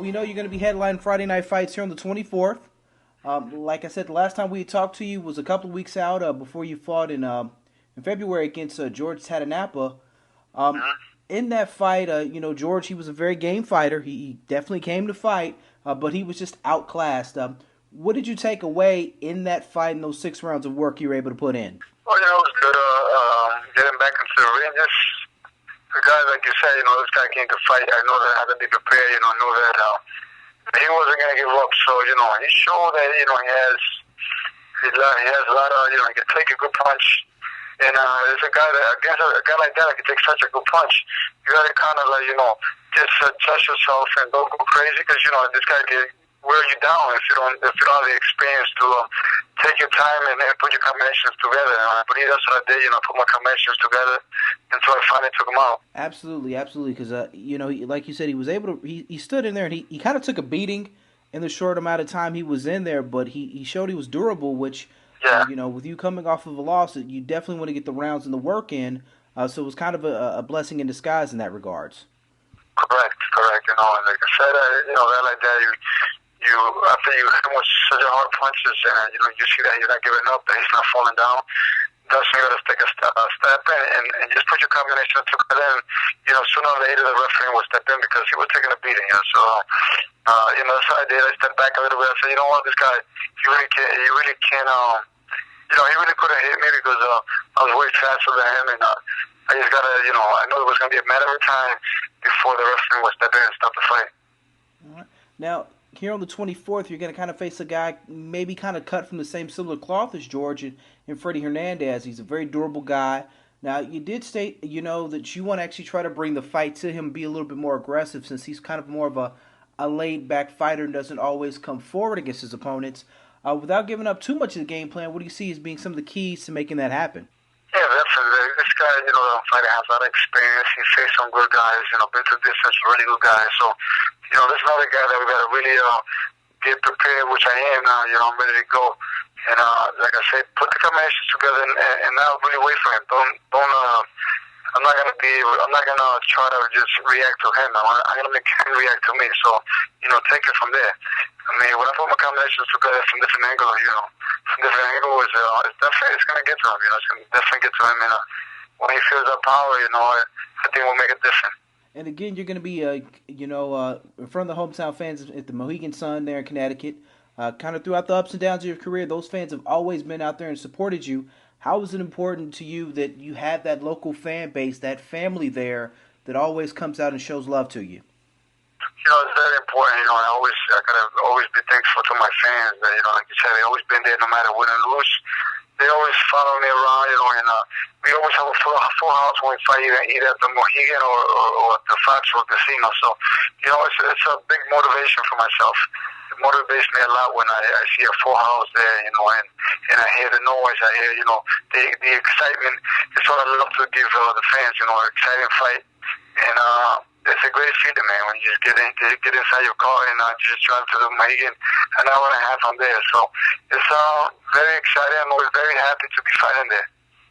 we know you're going to be headlining Friday Night Fights here on the 24th. Like I said, the last time we talked to you was a couple of weeks out before you fought in February against George Tatanapa. In that fight, George, he was a very game fighter. He definitely came to fight, but he was just outclassed. What did you take away in that fight and those 6 rounds of work you were able to put in? Well, it was good getting back into the ring. Just the guy, like you said, this guy came to fight. I know that I had to be prepared. I know that he wasn't going to give up. So, he showed that, he has a lot of, he can take a good punch. And there's a guy that, against a guy like that, I can take such a good punch. You got to kind of, just adjust yourself and don't go crazy because, this guy can wear you down if you don't have the experience to take your time and put your combinations together. But that's what I did, put my combinations together until I finally took him out. Absolutely, because, like you said, he was able to, he stood in there and he kind of took a beating in the short amount of time he was in there, but he showed he was durable, which, with you coming off of a loss, you definitely want to get the rounds and the work in, so it was kind of a blessing in disguise in that regards. Correct, and like I said, that like that, you after you hit him with such a hard punches, and you see that he's not giving up, that he's not falling down. That's when you got to take a step and just put your combination together. And sooner or later the referee will step in because he was taking a beating. So that's what I did. I stepped back a little bit. I said, this guy, he really can't. He really could have hit me because I was way faster than him, and I just gotta, I knew it was gonna be a matter of time before the referee would step in and stop the fight. All right. Now, here on the 24th, you're going to kind of face a guy maybe kind of cut from the same similar cloth as George and Freddy Hernandez. He's a very durable guy. Now, you did state, that you want to actually try to bring the fight to him, be a little bit more aggressive since he's kind of more of a laid-back fighter and doesn't always come forward against his opponents. Without giving up too much of the game plan, what do you see as being some of the keys to making that happen? Yeah, definitely. This guy, fighter has a lot of experience. He faced some good guys, been through distance, really good guys. So, there's another guy that we got to really get prepared, which I am now. I'm ready to go. And like I said, put the combinations together and now really wait for him. I'm not gonna try to just react to him. I'm gonna make him react to me. So, take it from there. I mean, when I put my combinations together from different angles, it's gonna get to him. It's gonna definitely get to him. And when he feels that power, I think we'll make it different. And again, you're going to be, in front of the hometown fans at the Mohegan Sun there in Connecticut. Kind of throughout the ups and downs of your career, those fans have always been out there and supported you. How is it important to you that you have that local fan base, that family there that always comes out and shows love to you? It's very important. I gotta always be thankful to my fans. That, like you said, they always been there no matter win or lose. They always follow me around, and we always have a full house when we fight either at the Mohegan or at the Foxwell Casino. So, it's a big motivation for myself. It motivates me a lot when I see a full house there, and I hear the noise, I hear, the excitement. It's what I love to give the fans, exciting fight. And it's a great feeling, man, when you just get inside your car and just drive to the Mohegan, an hour and a half from there. So it's very exciting. I'm always very happy to be fighting there.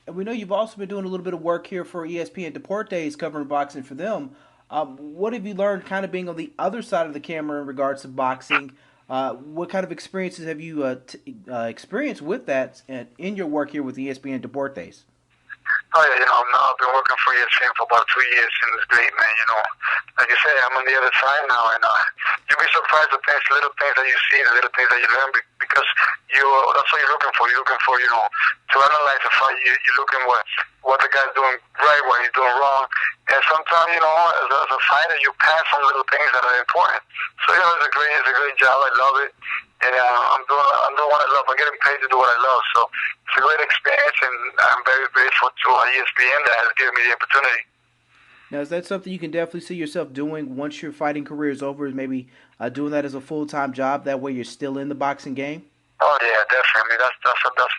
And we know you've also been doing a little bit of work here for ESPN Deportes, covering boxing for them. What have you learned kind of being on the other side of the camera in regards to boxing? What kind of experiences have you experienced with that in your work here with ESPN Deportes? Oh, yeah, I've been working for ESPN for about 2 years, and it's great, man, Like you say, I'm on the other side now, and you'll be surprised at little things that you see, the little things that you learn, because that's what you're looking for. You're looking for, to analyze a fight, you're looking what the guy's doing right, what he's doing wrong, and sometimes, as a fighter, you pass on little things that are important. So, it's a great job. I love it. And I'm doing what I love. I'm getting paid to do what I love. So it's a great experience, and I'm very grateful to ESPN that has given me the opportunity. Now, is that something you can definitely see yourself doing once your fighting career is over, maybe doing that as a full-time job? That way you're still in the boxing game? Oh, yeah, definitely. That's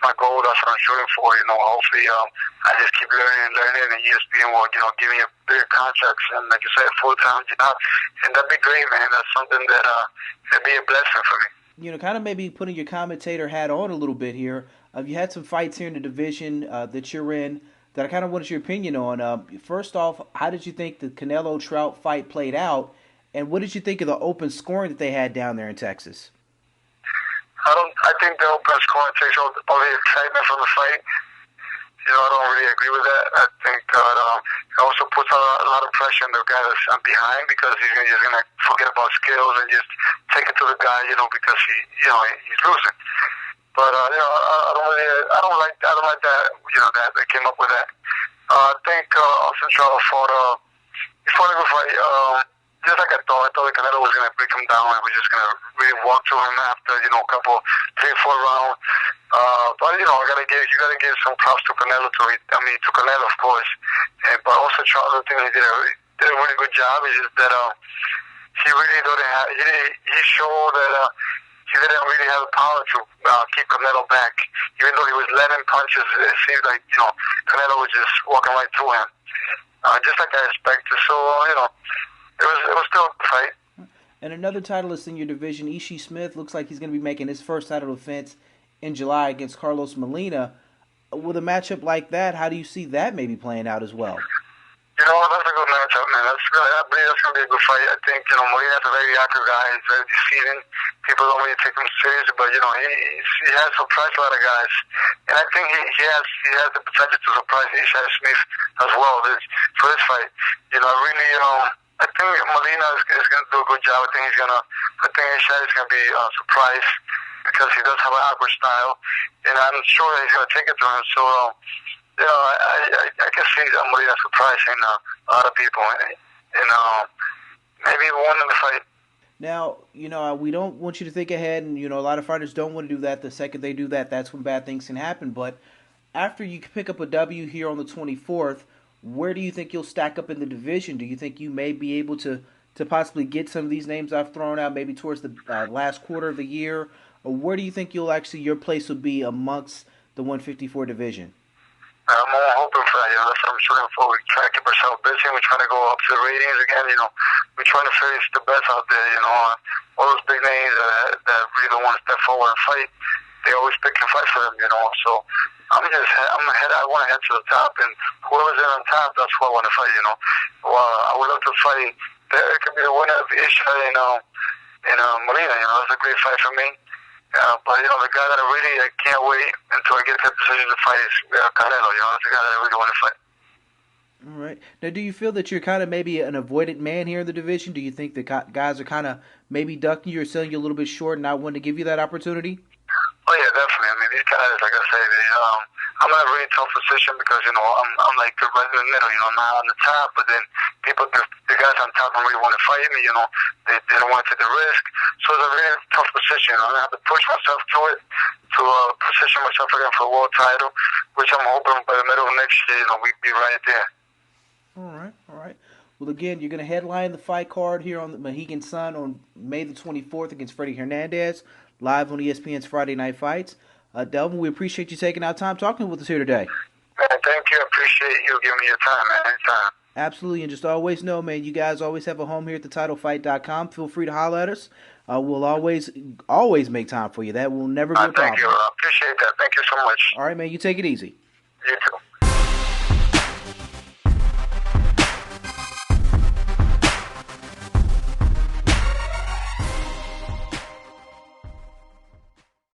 my goal. That's what I'm shooting for. Hopefully I just keep learning, and ESPN will, give me a bigger contracts and, like you said, a full-time job. And that'd be great, man. That's something that it'd be a blessing for me. Kind of maybe putting your commentator hat on a little bit here. You had some fights here in the division that you're in that I kind of wanted your opinion on. First off, how did you think the Canelo-Trout fight played out? And what did you think of the open scoring that they had down there in Texas? I think the open scoring takes all the excitement from the fight. I don't really agree with that. I think it also puts a lot of pressure on the guy that's behind, because he's just gonna forget about skills and just take it to the guy, because he's losing. But I don't like that. That they came up with that. I think Austin Charles fought a good fight. Just like I thought that Canelo was going to break him down and was just going to really walk to him after, a couple, 3 or 4 rounds. But, you gotta give some props to Canelo, to Canelo, of course. But also Charles, I think he did a really good job. It's just that he really didn't have, he showed that he didn't really have the power to keep Canelo back. Even though he was landing punches, it seems like, Canelo was just walking right through him. Just like I expected. So, it was still a fight. And another titleist in your division, Ishii Smith, looks like he's going to be making his first title defense in July against Carlos Molina. With a matchup like that, how do you see that maybe playing out as well? That's a good matchup, man. I believe that's going to be a good fight. I think, Molina's a very active guy. He's very deceiving. People don't really take him seriously, but, he has surprised a lot of guys. And I think he has the potential to surprise Ishii Smith as well for this fight. I think Molina is going to do a good job. I think Ishii is going to be surprised, because he does have an awkward style, and I'm sure that he's going to take it to him. So, I can see Molina surprising a lot of people, and maybe winning the fight. Now, we don't want you to think ahead, and, a lot of fighters don't want to do that. The second they do that, that's when bad things can happen. But after you pick up a W here on the 24th, where do you think you'll stack up in the division? Do you think you may be able to possibly get some of these names I've thrown out maybe towards the last quarter of the year? Or where do you think your place will be amongst the 154 division? I'm hoping for that. That's what I'm shooting for. We try to keep ourselves busy. We're trying to go up to the ratings again. We're trying to face the best out there. All those big names that really don't want to step forward and fight, they always pick and fight for them. So I want to head to the top, and whoever's in on top, that's who I want to fight. Well, I would love to fight. It could be the winner of Ishii and Molina. That's a great fight for me. But the guy that I can't wait until I get that decision to fight is Canelo. That's the guy that I really want to fight. All right. Now, do you feel that you're kind of maybe an avoided man here in the division? Do you think the guys are kind of maybe ducking you or selling you a little bit short and not wanting to give you that opportunity? Oh yeah, definitely. I mean, these guys, like I say, I'm in a really tough position because I'm like right in the middle. I'm not on the top, but then the guys on top don't really want to fight me. They don't want to take the risk. So it's a really tough position. I have to push myself to it to position myself again for a world title, which I'm hoping by the middle of next year, we'd be right there. All right. Well, again, you're going to headline the fight card here on the Mohegan Sun on May the 24th against Freddy Hernandez, live on ESPN's Friday Night Fights. Delvin, we appreciate you taking out time talking with us here today. Man, thank you. I appreciate you giving me your time, man. Anytime. Absolutely, and just always know, man, you guys always have a home here at TheTitleFight.com. Feel free to holler at us. We'll always make time for you. That will never be a problem. Thank you. I appreciate that. Thank you so much. All right, man, you take it easy. You too.